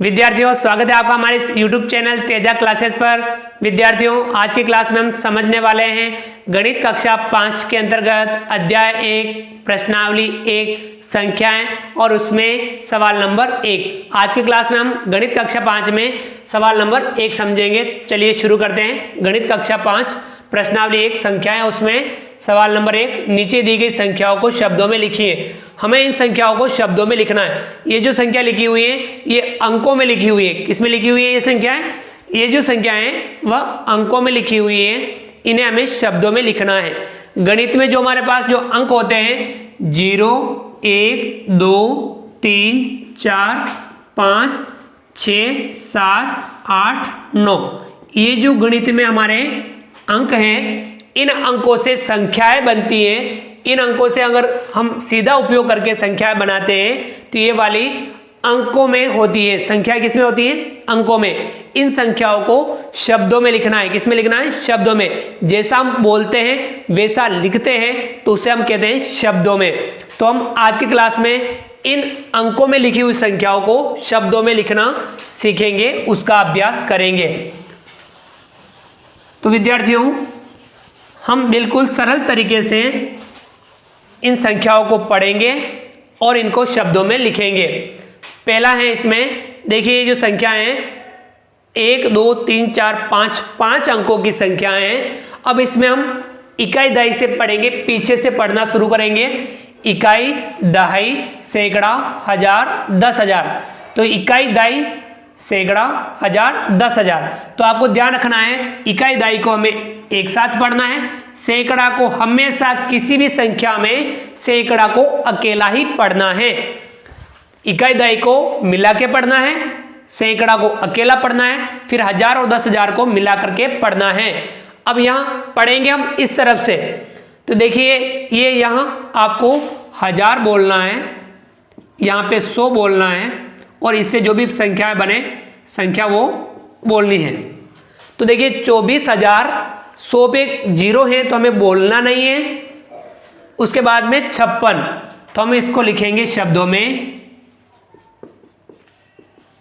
विद्यार्थियों, स्वागत है आपका हमारे इस YouTube चैनल तेजा क्लासेस पर। विद्यार्थियों, आज की क्लास में हम समझने वाले हैं गणित कक्षा 5 के अंतर्गत अध्याय 1 प्रश्नावली 1 संख्याएं और उसमें सवाल नंबर 1। आज की क्लास में हम गणित कक्षा 5 में सवाल नंबर 1 समझेंगे। चलिए शुरू करते हैं। गणित कक्षा 5 प्रश्नावली 1 संख्याएं, उसमें सवाल नंबर 1, नीचे दी गई संख्याओं को शब्दों में लिखिए। हमें इन संख्याओं को शब्दों में लिखना है। ये जो संख्या लिखी हुई है ये अंकों में लिखी हुई है। किसमें लिखी हुई है ये संख्याएं? ये जो संख्याएं वह अंकों में लिखी हुई है, इन्हें हमें शब्दों में लिखना है। गणित में जो हमारे पास जो अंक होते हैं 0, 1, 2, 3, 4, 5, 6, 7, 8, 9, ये जो गणित में हमारे अंक हैं, इन अंकों से संख्याएं बनती हैं। इन अंकों से अगर हम सीधा उपयोग करके संख्याएं बनाते हैं तो ये वाली अंकों में होती है। संख्या किसमें होती है? अंकों में। इन संख्याओं को शब्दों में लिखना है। किसमें लिखना है? शब्दों में। जैसा हम बोलते हैं वैसा लिखते हैं तो उसे हम कहते हैं शब्दों में। तो हम आज की क्लास में इन अंकों में लिखी हुई संख्याओं को शब्दों में लिखना सीखेंगे, उसका अभ्यास करेंगे। तो विद्यार्थियों, हम बिल्कुल सरल तरीके से इन संख्याओं को पढ़ेंगे और इनको शब्दों में लिखेंगे। पहला है, इसमें देखिए ये जो संख्या है 1, 2, 3, 4, 5, 5 अंकों की संख्या है। अब इसमें हम इकाई दहाई से पढ़ेंगे, पीछे से पढ़ना शुरू करेंगे। इकाई, दहाई, सैकड़ा, हजार, 10,000। तो इकाई, दहाई, सैकड़ा, हजार, 10,000। तो आपको ध्यान रखना है इकाई दहाई को हमें एक साथ पढ़ना है। सैकड़ा को हमेशा किसी भी संख्या में सैकड़ा को अकेला ही पढ़ना है। इकाई दहाई को मिला के पढ़ना है, सैकड़ा को अकेला पढ़ना है, फिर हजार और 10,000 को मिला करके पढ़ना है। अब यहाँ पढ़ेंगे हम इस तरफ से। तो देखिए ये यहाँ आपको 1000 बोलना है, यहाँ पे 100 बोलना है और इससे जो भी संख्याएं बने संख्या वो बोलनी है। तो देखिए 24,000, 100 पे 0 है तो हमें बोलना नहीं है। उसके बाद में 56, तो हम इसको लिखेंगे शब्दों में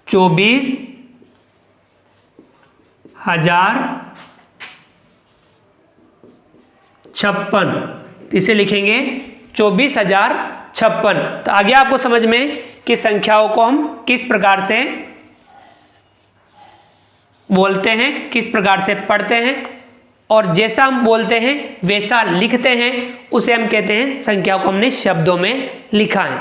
24,056, तो इसे लिखेंगे 24,056। तो आगे आपको समझ में कि संख्याओं को हम किस प्रकार से बोलते हैं, किस प्रकार से पढ़ते हैं और जैसा हम बोलते हैं वैसा लिखते हैं, उसे हम कहते हैं संख्या को हमने शब्दों में लिखा है।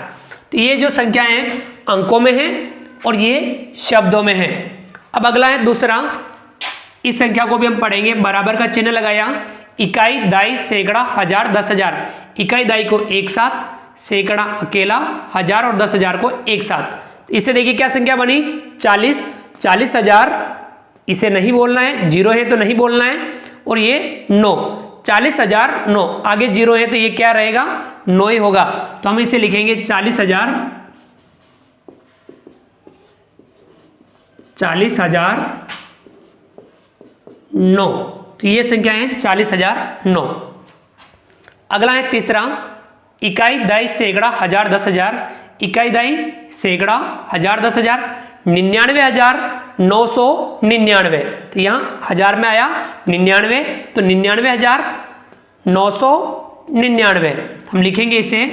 तो ये जो संख्या है अंकों में है और ये शब्दों में है। अब अगला है दूसरा, इस संख्या को भी हम पढ़ेंगे। बराबर का चिन्ह लगाया, इकाई, दहाई, सैकड़ा, हजार, 10,000। इकाई दहाई को एक साथ, सैकड़ा अकेला, हजार और 10,000 को एक साथ। इसे देखिए क्या संख्या बनी 40, 40,000 इसे नहीं बोलना है, 0 है तो नहीं बोलना है। और ये 9, 40,000 9, आगे 0 है तो ये क्या रहेगा? 9 ही होगा। तो हम इसे लिखेंगे 40,000 9। तो ये संख्या है 40,009। अगला है तीसरा, इकाई, दहाई, सैकड़ा, हजार, 10,000। इकाई, दहाई, सैकड़ा, हजार, 10,000, 99,999। तो यहाँ हजार में आया 99, तो 99,999 हम लिखेंगे इसे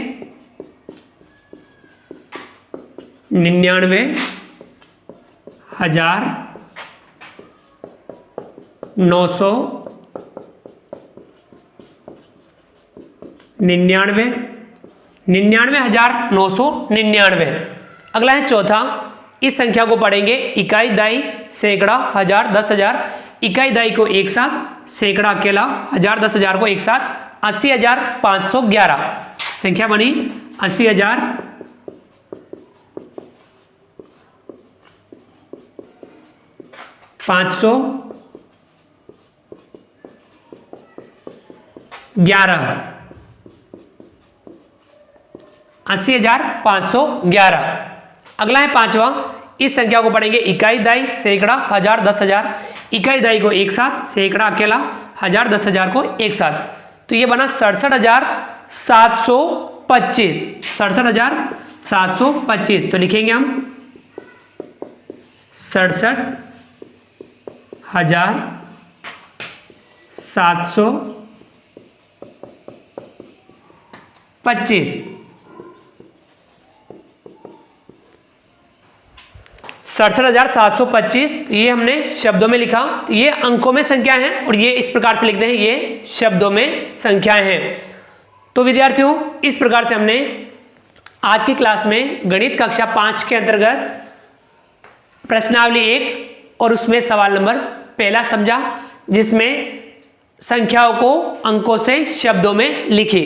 99,999, 99,999। अगला है चौथा, इस संख्या को पढ़ेंगे इकाई, दहाई, सैकड़ा, हजार, 10,000। इकाई दहाई को एक साथ, सैकड़ा अकेला, हजार, 10,000 को एक साथ, 80,511। संख्या बनी 80,511, 80,511। अगला है पांचवा, इस संख्या को पढ़ेंगे इकाई, दहाई, सैकड़ा, हजार, 10,000। इकाई दहाई को एक साथ, सैकड़ा अकेला, हजार, 10,000 को एक साथ। तो ये बना 67,725, 67,725। तो लिखेंगे हम 67,725 67,725 ये हमने शब्दों में लिखा। ये अंकों में संख्या है और ये इस प्रकार से लिखते हैं, ये शब्दों में संख्याएं हैं। तो विद्यार्थियों, इस प्रकार से हमने आज की क्लास में गणित कक्षा 5 के अंतर्गत प्रश्नावली 1 और उसमें सवाल नंबर पहला समझा, जिसमें संख्याओं को अंकों से शब्दों में लिखी।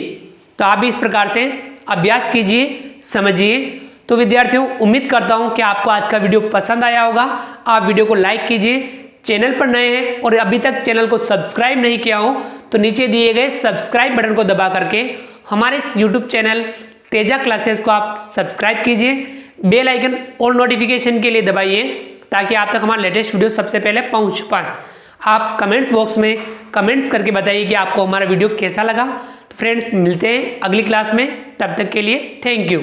तो आप भी इस प्रकार से अभ्यास कीजिए, समझिए। तो विद्यार्थियों, उम्मीद करता हूं कि आपको आज का वीडियो पसंद आया होगा। आप वीडियो को लाइक कीजिए, चैनल पर नए हैं और अभी तक चैनल को सब्सक्राइब नहीं किया हो तो नीचे दिए गए सब्सक्राइब बटन को दबा करके हमारे इस यूट्यूब चैनल तेजा क्लासेस को आप सब्सक्राइब कीजिए। बेल आइकन और नोटिफिकेशन के लिए दबाइए ताकि आप तक हमारा लेटेस्ट वीडियो सबसे पहले पहुंच पाए। आप कमेंट्स बॉक्स में कमेंट्स करके बताइए कि आपको हमारा वीडियो कैसा लगा। तो फ्रेंड्स, मिलते हैं अगली क्लास में, तब तक के लिए थैंक यू।